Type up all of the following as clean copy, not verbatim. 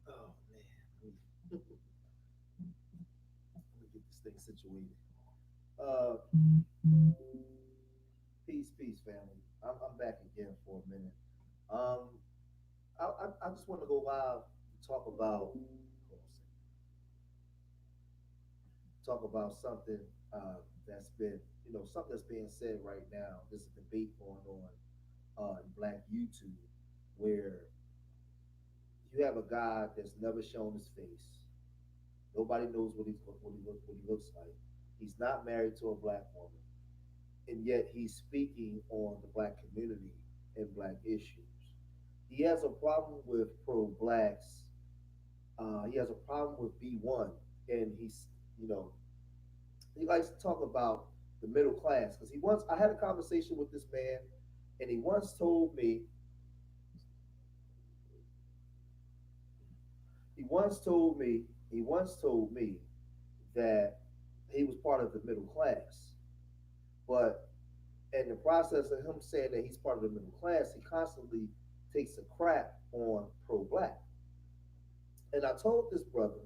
Oh man, let me get this thing situated. Uh, peace, family. I'm back again for a minute. Um, I just want to go live and talk about something that's been, something that's being said right now. There's a debate going on in Black YouTube where you have a guy that's never shown his face. Nobody knows what he looks like. He's not married to a black woman, and yet he's speaking on the black community and black issues. He has a problem with pro-blacks. He has a problem with B1, and you know, he likes to talk about the middle class because he once. I had a conversation with this man, and he once told me, he once told me that he was part of the middle class, but in the process of him saying that he's part of the middle class, he constantly takes a crap on pro-black. And I told this brother,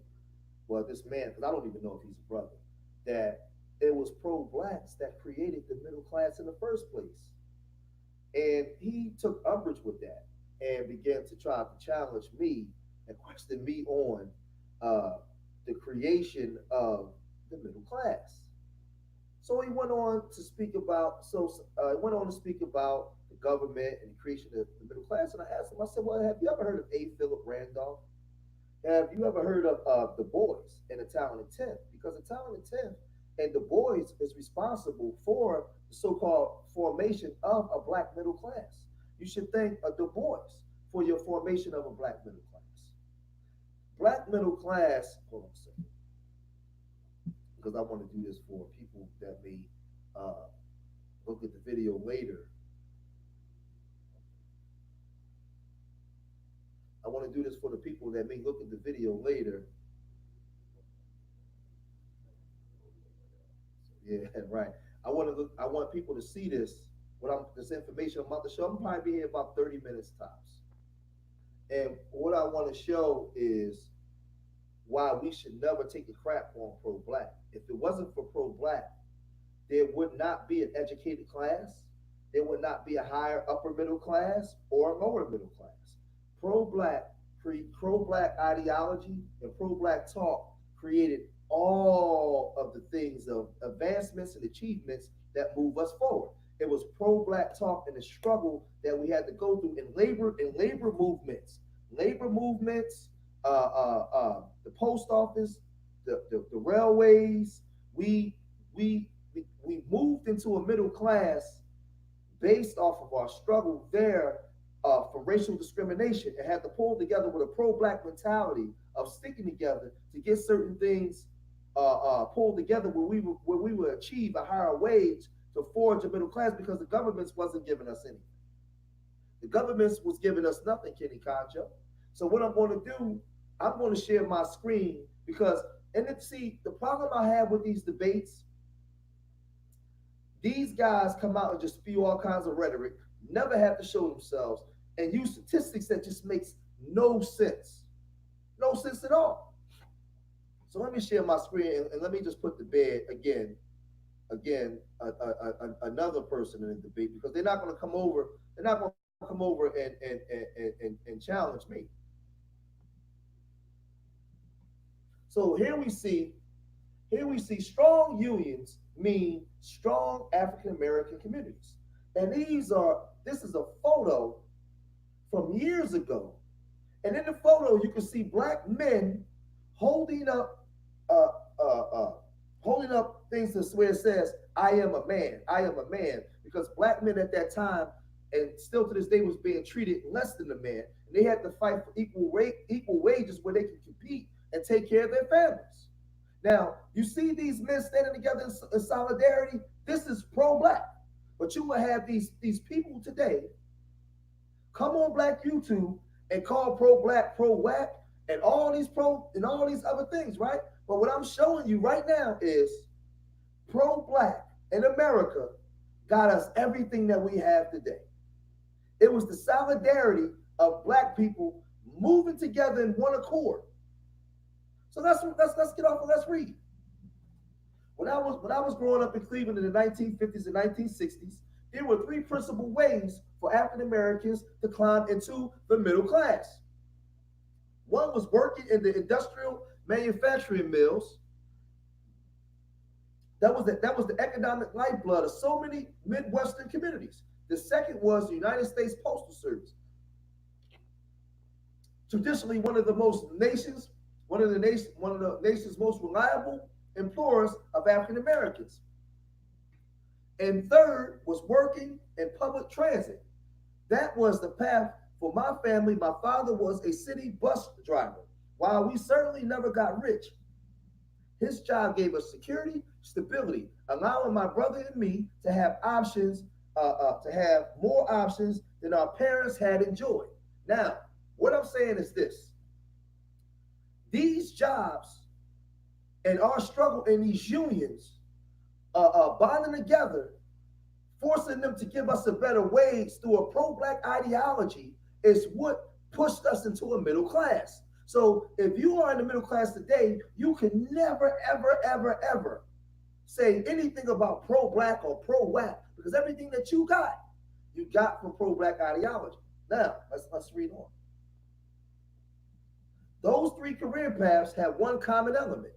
well, this man, because I don't even know if he's a brother, that it was pro-blacks that created the middle class in the first place. And he took umbrage with that and began to try to challenge me and question me on uh, the creation of the middle class. So he went on to speak about he went on to speak about the government and the creation of the middle class. And I asked him, I said, "Well, have you ever heard of A. Philip Randolph? Have you ever heard of the Boys and the Talented Tenth? Because the Talented Tenth and the Boys is responsible for the so-called formation of a black middle class. You should thank Du Bois for your formation of a black middle class. Black middle class. Hold on a second, because I want to do this for people that may uh, look at the video later. I want to do this for the people that may look at the video later. Yeah, right. I want people to see this information I'm about to show. I'm probably be here about 30 minutes tops. And what I want to show is why we should never take a crap on pro-black. If it wasn't for pro-black, there would not be an educated class. There would not be a higher upper middle class or a lower middle class. Pro-black, pro-black ideology and pro-black talk created all of the things of advancements and achievements that move us forward. It was pro-black talk and the struggle that we had to go through in labor movements, the post office, the railways. We we moved into a middle class based off of our struggle there for racial discrimination and had to pull together with a pro-black mentality of sticking together to get certain things pulled together where we would achieve a higher wage to forge a middle class because the government wasn't giving us anything. The government was giving us nothing, Kenny Concho. So what I'm going to do, I'm going to share my screen because, and then see, the problem I have with these debates, these guys come out and just spew all kinds of rhetoric, never have to show themselves, and use statistics that just makes no sense. No sense at all. So let me share my screen and let me just put to bed another person in the debate because they're not going to come over. They're not going to come over and challenge me. So here we see strong unions mean strong African American communities. And this is a photo from years ago. And in the photo, you can see black men holding up uh, uh, uh, holding up things to where it says, I am a man, I am a man. Because black men at that time, and still to this day, was being treated less than a man. And they had to fight for equal wages where they can compete and take care of their families. Now, you see these men standing together in solidarity. This is pro-black. But you will have these people today come on Black YouTube and call pro-black, pro-whack, and all these other things, right? But what I'm showing you right now is pro-black in America got us everything that we have today. It was the solidarity of black people moving together in one accord. So let's get off and let's read. When I was growing up in Cleveland in the 1950s and 1960s, there were three principal ways for African Americans to climb into the middle class. One was working in the industrial manufacturing mills. That was the economic lifeblood of so many Midwestern communities. The second was the United States Postal Service, traditionally one of the nation's most reliable employers of African Americans. And third was working in public transit. That was the path for my family. My father was a city bus driver. While we certainly never got rich, his job gave us security, stability, allowing my brother and me to have to have more options than our parents had enjoyed. Now, what I'm saying is this: these jobs and our struggle in these unions bonding together, forcing them to give us a better wage through a pro-black ideology, is what pushed us into a middle class. So if you are in the middle class today, you can never, ever, ever, ever say anything about pro-black or pro-white, because everything that you got from pro-black ideology. Now, let's read on. Those three career paths have one common element.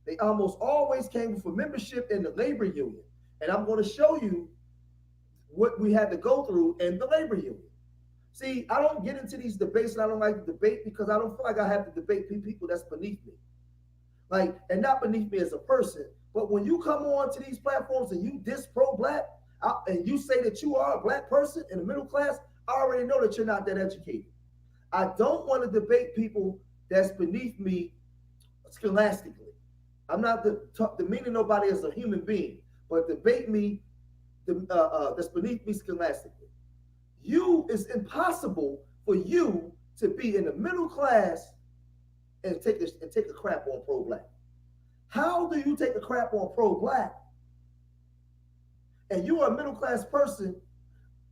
They almost always came from membership in the labor union. And I'm going to show you what we had to go through in the labor union. See, I don't get into these debates, and I don't like to debate because I don't feel like I have to debate people that's beneath me. Like, and not beneath me as a person, but when you come on to these platforms and you diss pro-black, and you say that you are a black person in the middle class, I already know that you're not that educated. I don't want to debate people that's beneath me scholastically. I'm not demeaning nobody as a human being, but debate me that's beneath me scholastically. It's impossible for you to be in the middle class and take a crap on pro-black. How do you take a crap on pro-black and you are a middle class person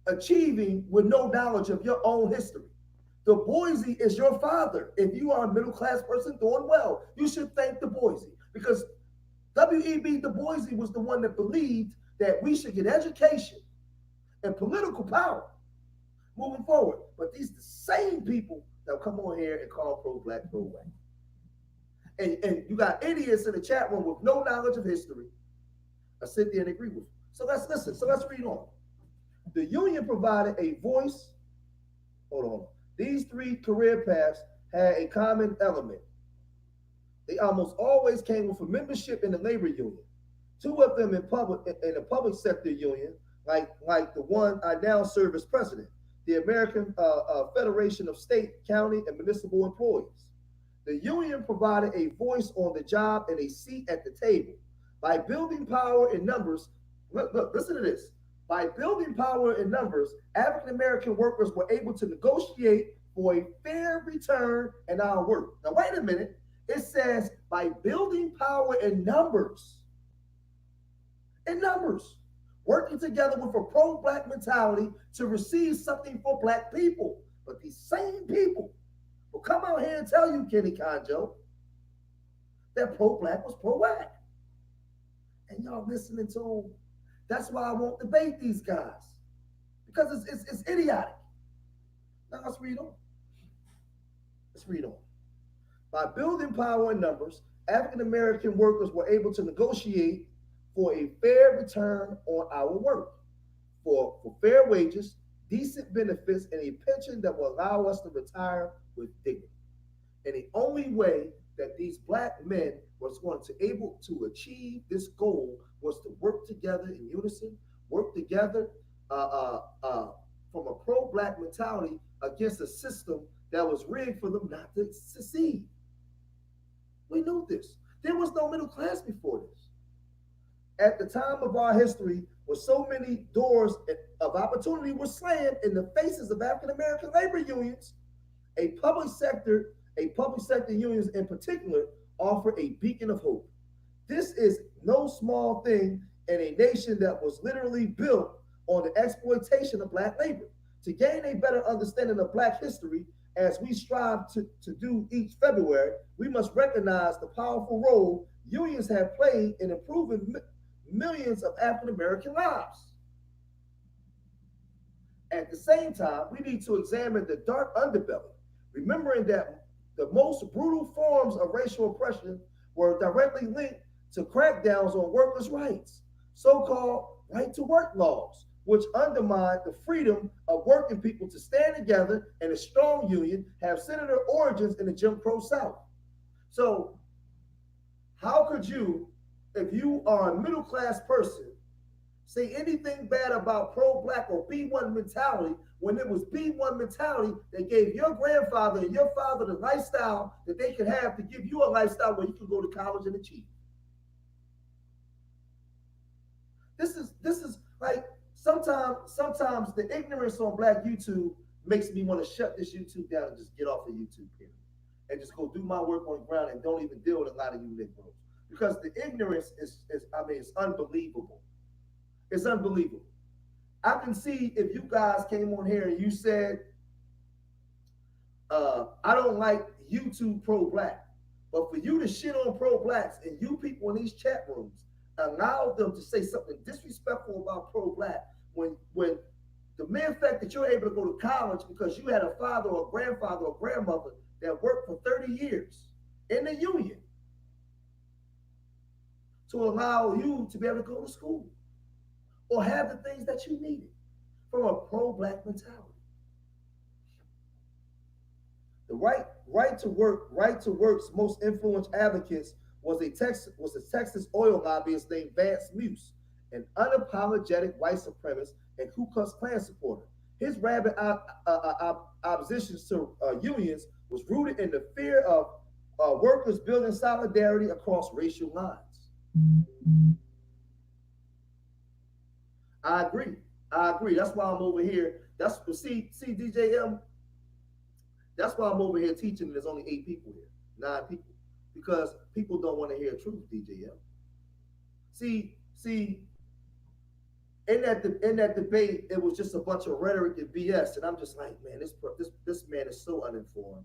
achieving with no knowledge of your own history? The Boise is your father. If you are a middle class person doing well, you should thank the Boise, because W.E.B. Du Bois was the one that believed that we should get education and political power moving forward. But these are the same people that come on here and call pro-black, pro-white. And you got idiots in the chat room with no knowledge of history. I sit there and agree with you. So let's listen. So let's read on. The union provided a voice. Hold on. These three career paths had a common element. They almost always came with a membership in the labor union. Two of them in the public sector union, like the one I now serve as president, the American Federation of State, County, and Municipal Employees. The union provided a voice on the job and a seat at the table. By building power in numbers, look, listen to this. By building power in numbers, African American workers were able to negotiate for a fair return in our work. Now, wait a minute. It says by building power in numbers, working together with a pro-black mentality to receive something for black people. But these same people will come out here and tell you, Kenny Conjo, that pro-black was pro-white. And y'all listening to them. That's why I won't debate these guys, because it's idiotic. Now let's read on. By building power in numbers, African American workers were able to negotiate for a fair return on our work, for fair wages, decent benefits, and a pension that will allow us to retire with dignity. And the only way that these black men was going to able to achieve this goal was to work together in unison, work together from a pro-black mentality against a system that was rigged for them not to succeed. We knew this. There was no middle class before this. At the time of our history, where so many doors of opportunity were slammed in the faces of African American labor unions, a public sector unions in particular, offer a beacon of hope. This is no small thing in a nation that was literally built on the exploitation of black labor. To gain a better understanding of black history as we strive to do each February, we must recognize the powerful role unions have played in improving millions of African American lives. At the same time, we need to examine the dark underbelly, remembering that the most brutal forms of racial oppression were directly linked to crackdowns on workers' rights, so called right to work laws, which undermined the freedom of working people to stand together in a strong union, have centered their origins in the Jim Crow South. So, how could you, if you are a middle class person, say anything bad about pro-black or B1 mentality when it was B1 mentality that gave your grandfather and your father the lifestyle that they could have to give you a lifestyle where you can go to college and achieve? This is like sometimes the ignorance on Black YouTube makes me want to shut this YouTube down and just get off the YouTube period and just go do my work on the ground and don't even deal with a lot of you Negroes because the ignorance is I mean it's unbelievable. It's unbelievable. I can see if you guys came on here and you said, I don't like YouTube pro-black, but for you to shit on pro-blacks and you people in these chat rooms allow them to say something disrespectful about pro-black when the mere fact that you're able to go to college because you had a father or a grandfather or grandmother that worked for 30 years in the union to allow you to be able to go to school or have the things that you needed from a pro-black mentality. The right to work's most influential advocates was a Texas oil lobbyist named Vance Muse, an unapologetic white supremacist and Ku Klux Klan supporter. His rabid opposition to unions was rooted in the fear of workers building solidarity across racial lines. I agree. I agree. That's why I'm over here. See DJM. That's why I'm over here teaching. There's only 8 people here, 9 people, because people don't want to hear truth. DJM. See. In that debate, it was just a bunch of rhetoric and BS, and I'm just like, man, this man is so uninformed,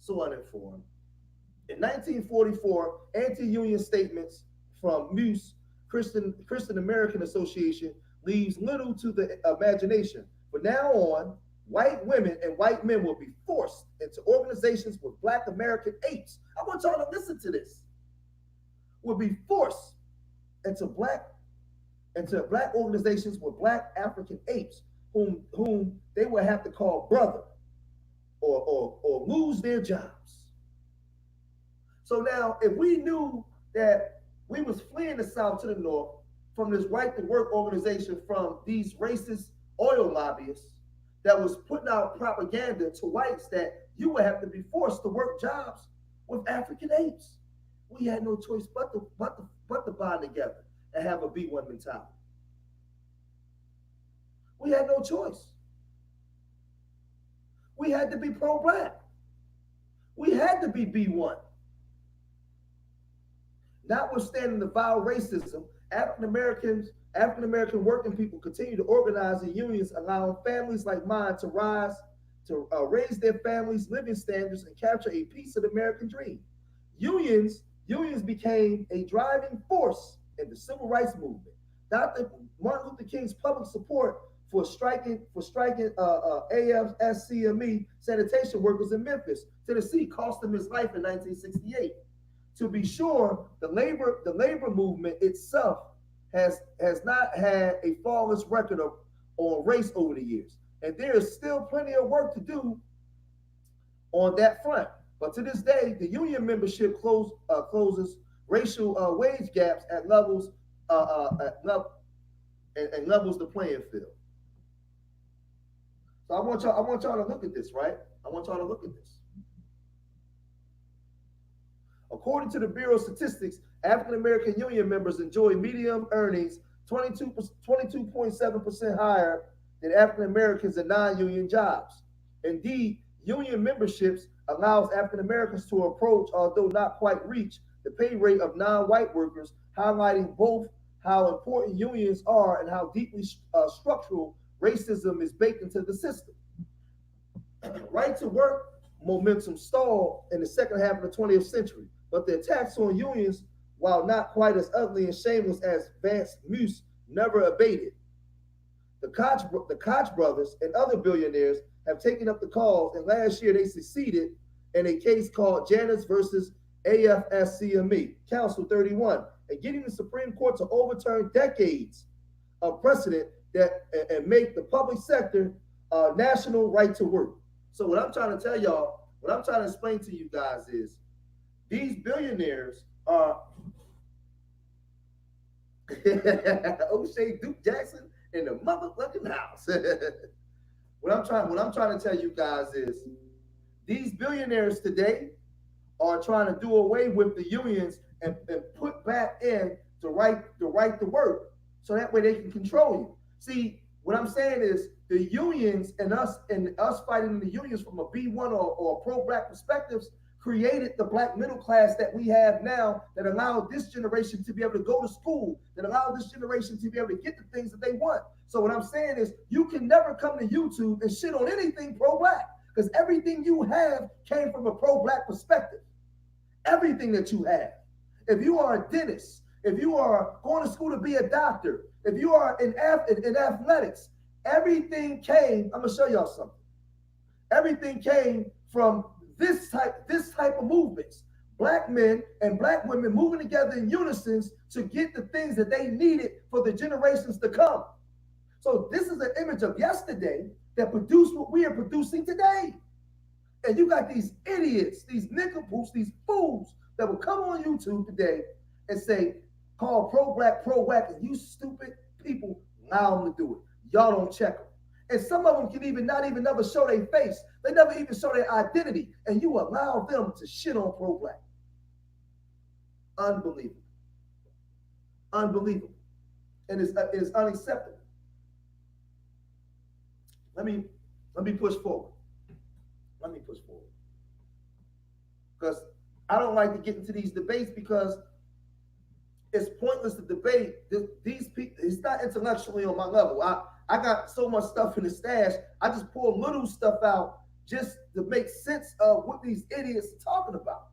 so uninformed. In 1944, anti-union statements from Muse Christian American Association leaves little to the imagination. From now on, white women and white men will be forced into organizations with Black American apes. I want y'all to listen to this. Will be forced into black organizations with Black African apes, whom they will have to call brother, or lose their jobs. So now, if we knew that we was fleeing the South to the North from this right to work organization from these racist oil lobbyists that was putting out propaganda to whites that you would have to be forced to work jobs with African apes, we had no choice but to bond together and have a B1 mentality. We had no choice. We had to be pro-black. We had to be B1. Notwithstanding the vile racism, African American working people continue to organize in unions, allowing families like mine to raise their families' living standards and capture a piece of the American dream. Unions became a driving force in the civil rights movement. Dr. Martin Luther King's public support for striking AFSCME sanitation workers in Memphis, Tennessee, cost him his life in 1968. To be sure, the labor movement itself has not had a flawless record on race over the years, and there is still plenty of work to do on that front. But to this day, the union membership closes racial wage gaps at levels and levels the playing field. So I want y'all to look at this, right? I want y'all to look at this. According to the Bureau of Statistics, African American union members enjoy median earnings 22.7% higher than African Americans in non-union jobs. Indeed, union memberships allows African Americans to approach, although not quite reach, the pay rate of non-white workers, highlighting both how important unions are and how deeply structural racism is baked into the system. Right to work momentum stalled in the second half of the 20th century, but the attacks on unions, while not quite as ugly and shameless as Vance Muse, never abated. The Koch brothers and other billionaires have taken up the cause, and last year they succeeded in a case called Janus versus AFSCME, Council 31, and getting the Supreme Court to overturn decades of precedent that and make the public sector national right to work. So what I'm trying to tell y'all, what I'm trying to explain to you guys is these billionaires are O'Shea Duke Jackson in the motherfucking house. What I'm trying to tell you guys is these billionaires today are trying to do away with the unions and put back in the right to work. So that way they can control you. See, what I'm saying is the unions and us fighting in the unions from a B1 or pro-black perspectives created the black middle class that we have now that allowed this generation to be able to go to school, that allowed this generation to be able to get the things that they want. So what I'm saying is you can never come to YouTube and shit on anything pro-black because everything you have came from a pro-black perspective. Everything that you have. If you are a dentist, if you are going to school to be a doctor, if you are in athletics, everything came, I'm going to show y'all something. Everything came from this type of movements. Black men and black women moving together in unison to get the things that they needed for the generations to come. So this is an image of yesterday that produced what we are producing today. And you got these idiots, these nincompoops, these fools that will come on YouTube today and say, call pro-black, pro-whack, and you stupid people allow them to do it. Y'all don't check them. And some of them can even not even never show their face. They never even show their identity. And you allow them to shit on pro-black. Unbelievable. Unbelievable. And it's unacceptable. Let me push forward. Let me push forward. Because I don't like to get into these debates because it's pointless to debate. These people, it's not intellectually on my level. I got so much stuff in the stash. I just pull little stuff out just to make sense of what these idiots are talking about.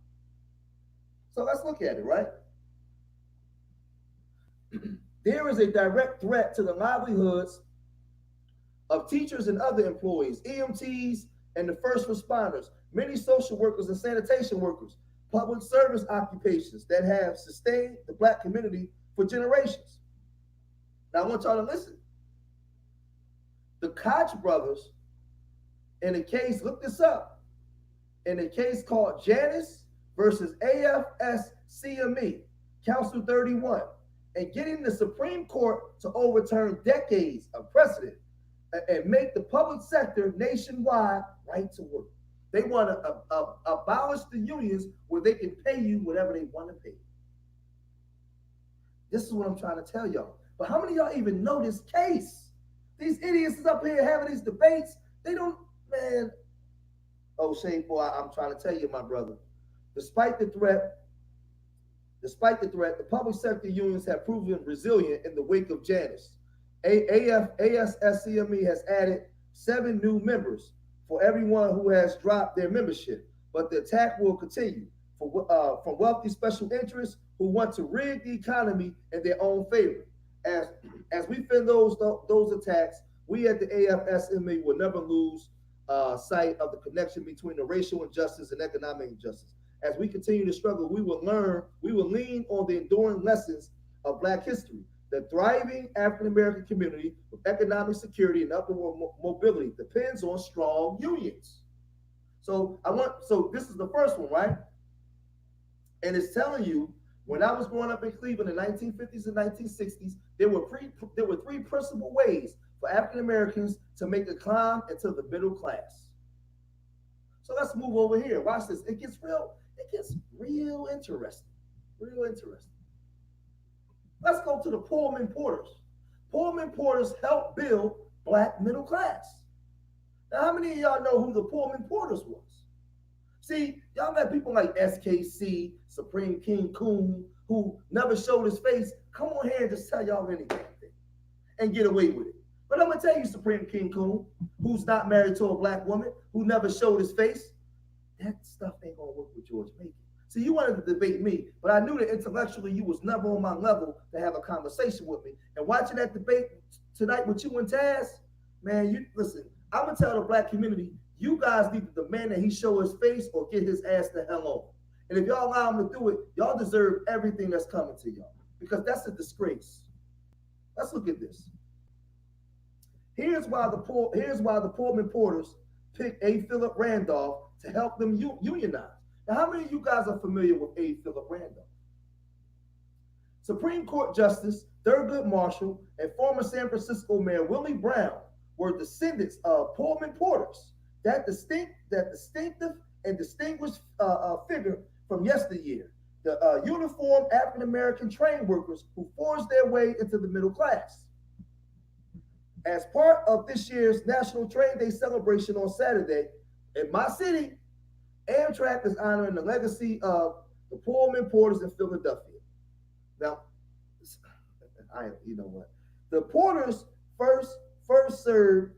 So let's look at it, right? There is a direct threat to the livelihoods of teachers and other employees, EMTs and the first responders, many social workers and sanitation workers, public service occupations that have sustained the black community for generations. Now I want y'all to listen. The Koch brothers, in a case, look this up, in a case called Janus versus AFSCME, Council 31, and getting the Supreme Court to overturn decades of precedent and make the public sector nationwide right to work. They want to abolish the unions where they can pay you whatever they want to pay. This is what I'm trying to tell y'all. But how many of y'all even know this case? These idiots is up here having these debates. They don't, man. Oh, Shane, boy, I'm trying to tell you, my brother. Despite the threat, the public sector unions have proven resilient in the wake of Janus. AFSCME has added 7 new members for everyone who has dropped their membership, but the attack will continue from wealthy special interests who want to rig the economy in their own favor. As we fend those attacks, we at the AFSME will never lose sight of the connection between the racial injustice and economic injustice. As we continue to struggle, we will lean on the enduring lessons of Black history. The thriving African American community with economic security and upward mobility depends on strong unions. So this is the first one, right? And it's telling you, when I was growing up in Cleveland in the 1950s and 1960s, there were 3 principal ways for African Americans to make a climb into the middle class. So let's move over here. Watch this. It gets real interesting. Real interesting. Let's go to the Pullman Porters. Pullman Porters helped build Black middle class. Now, how many of y'all know who the Pullman Porters was? See, y'all met people like SKC, Supreme King Coon, who never showed his face. Come on here and just tell y'all anything and get away with it. But I'm gonna tell you, Supreme King Coon, who's not married to a black woman, who never showed his face, that stuff ain't gonna work with George Macon. See, you wanted to debate me, but I knew that intellectually you was never on my level to have a conversation with me. And watching that debate tonight with you and Taz, man, you listen. I'm gonna tell the black community, you guys need to demand that he show his face or get his ass the hell on. And if y'all allow him to do it, y'all deserve everything that's coming to y'all because that's a disgrace. Let's look at this. Here's why the Pullman Porters picked A. Philip Randolph to help them unionize. Now, how many of you guys are familiar with A. Philip Randolph? Supreme Court Justice Thurgood Marshall and former San Francisco Mayor Willie Brown were descendants of Pullman Porters, that distinctive and distinguished figure from yesteryear, the uniformed African American train workers who forged their way into the middle class. As part of this year's National Train Day celebration on Saturday, in my city, Amtrak is honoring the legacy of the Pullman Porters in Philadelphia. Now, you know what? The Porters served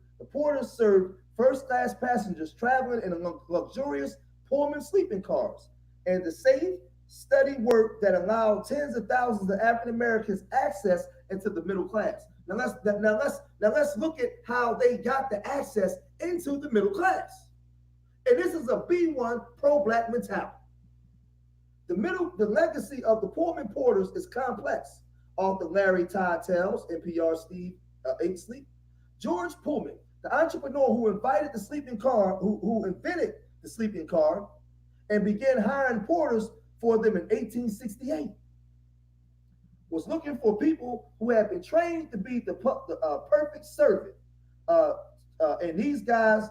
first class passengers traveling in luxurious Pullman sleeping cars, and the safe, steady work that allowed tens of thousands of African Americans access into the middle class. Now let's look at how they got the access into the middle class. And this is a B1 pro-black mentality. The legacy of the Pullman Porters is complex. Author Larry Todd tells NPR Steve Ainslie, George Pullman, the entrepreneur who invented the sleeping car and began hiring porters for them in 1868, was looking for people who had been trained to be the perfect servant. And these guys'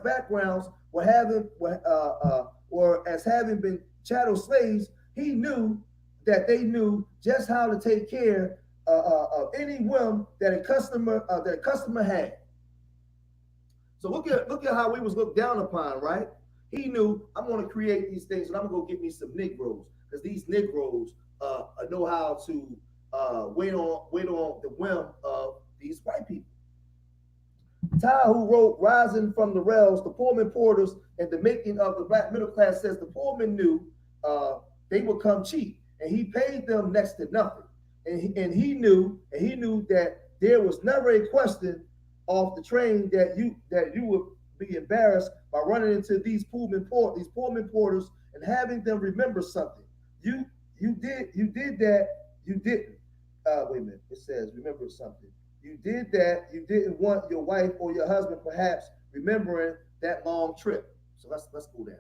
backgrounds were having been chattel slaves. He knew that they knew just how to take care of any whim that a customer had. So look at how we was looked down upon, right? He knew I'm going to create these things and I'm going to go get me some Negroes because these Negroes know how to wait on the whim of these white people. Ty, who wrote Rising from the Rails, the Pullman Porters, and the Making of the Black Middle Class, says the Pullman knew they would come cheap, and he paid them next to nothing. And he knew that there was never a question off the train that you would be embarrassed by running into these Pullman Porters and having them remember something. You did that. You didn't. Wait a minute. It says remember something. You did that. You didn't want your wife or your husband perhaps remembering that long trip. So let's go down.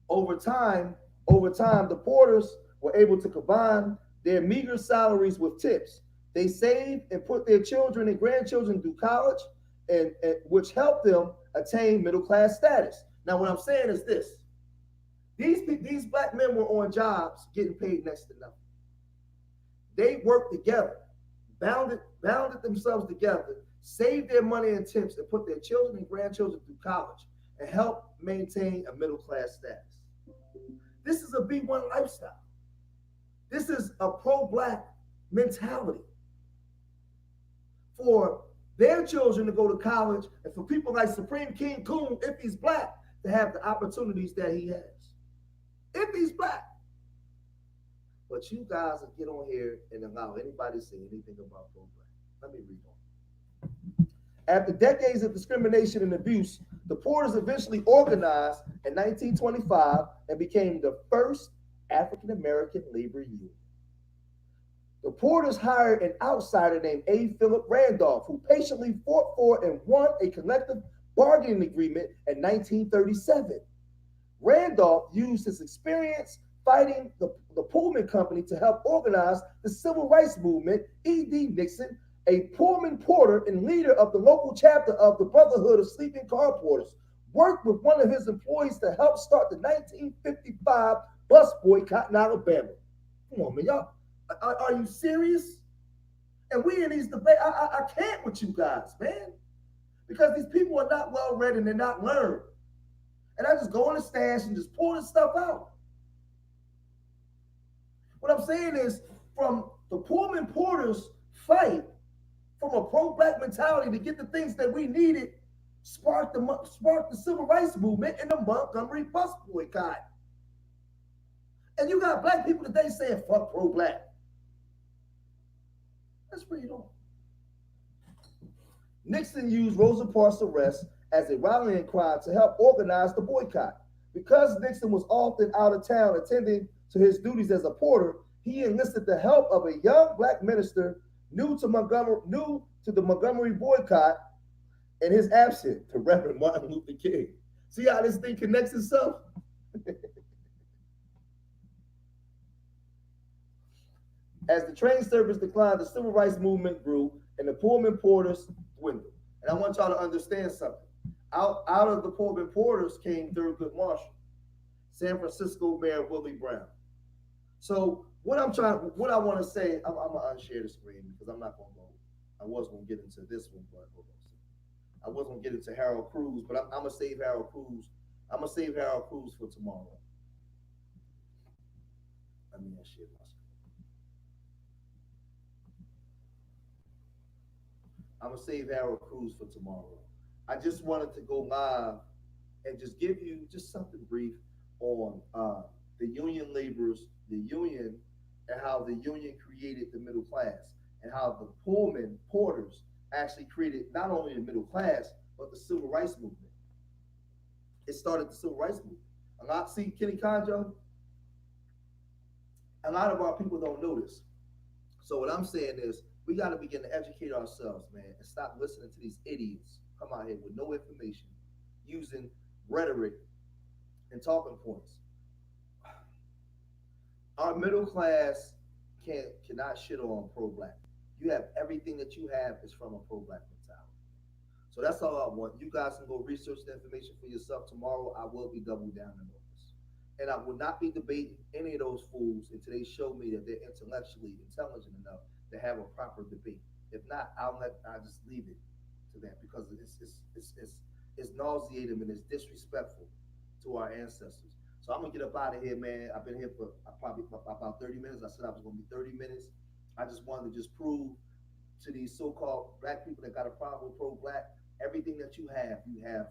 Over time, the porters were able to combine their meager salaries with tips. They saved and put their children and grandchildren through college, and which helped them attain middle class status. Now, what I'm saying is this: these black men were on jobs getting paid next to nothing. They worked together, bounded themselves together, saved their money and tips, and put their children and grandchildren through college, and helped maintain a middle class status. This is a B1 lifestyle. This is a pro-black mentality. For their children to go to college, and for people like Supreme King Coon, if he's black, to have the opportunities that he has. If he's black. But you guys will get on here and allow anybody to say anything about pro-black. Let me read on. After decades of discrimination and abuse, the Porters eventually organized in 1925 and became the first African-American labor union. The Porters hired an outsider named A. Philip Randolph, who patiently fought for and won a collective bargaining agreement in 1937. Randolph used his experience fighting the Pullman Company to help organize the civil rights movement. E.D. Nixon, a Pullman porter and leader of the local chapter of the Brotherhood of Sleeping Car Porters, worked with one of his employees to help start the 1955 bus boycott in Alabama. Come on, man, y'all. Are you serious? And we in these debates, I can't with you guys, man. Because these people are not well read and they're not learned. And I just go in the stash and just pull this stuff out. What I'm saying is, from The Pullman Porters fight from a pro-black mentality to get the things that we needed, sparked the civil rights movement and the Montgomery bus boycott. And you got black people today saying fuck pro-black. Let's read on. Nixon used Rosa Parks' arrest as a rallying cry to help organize the boycott. Because Nixon was often out of town attending to his duties as a porter, he enlisted the help of a young black minister new to the Montgomery boycott in his absence, the Reverend Martin Luther King. See how this thing connects itself? As the train service declined, the civil rights movement grew and the Pullman Porters dwindled. And I want y'all to understand something. Out of the Pullman Porters came Thurgood Marshall, San Francisco Mayor Willie Brown. So what I want to say, I'm gonna unshare the screen because I'm not gonna go. I was gonna get into this one, but hold on. I was gonna get into Harold Cruz, but I'm gonna save Harold Cruz. I'm gonna save Harold Cruz for tomorrow. Let me unshare my screen. I'm gonna save Harold Cruz for tomorrow. I just wanted to go live and just give you just something brief on the union laborers, the union, and how the union created the middle class, and how the Pullman Porters actually created not only the middle class but the civil rights movement. It started the civil rights movement. See, Kenny Conjo, a lot of our people don't know this. So what I'm saying is we got to begin to educate ourselves, man, and stop listening to these idiots come out here with no information, using rhetoric and talking points. Our middle class cannot shit on pro-black. You have everything that you have is from a pro-black mentality. So that's all I want. You guys can go research the information for yourself. Tomorrow I will be double down on this. And I will not be debating any of those fools until they show me that they're intellectually intelligent enough to have a proper debate. If not, I'll just leave it to that because it's nauseating and it's disrespectful to our ancestors. So I'm gonna get up out of here, man. I've been here for probably about 30 minutes. I said I was gonna be 30 minutes. I just wanted to just prove to these so-called black people that got a problem with pro-black, everything that you have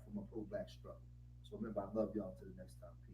from a pro-black struggle. So remember, I love y'all. Till the next time. Peace.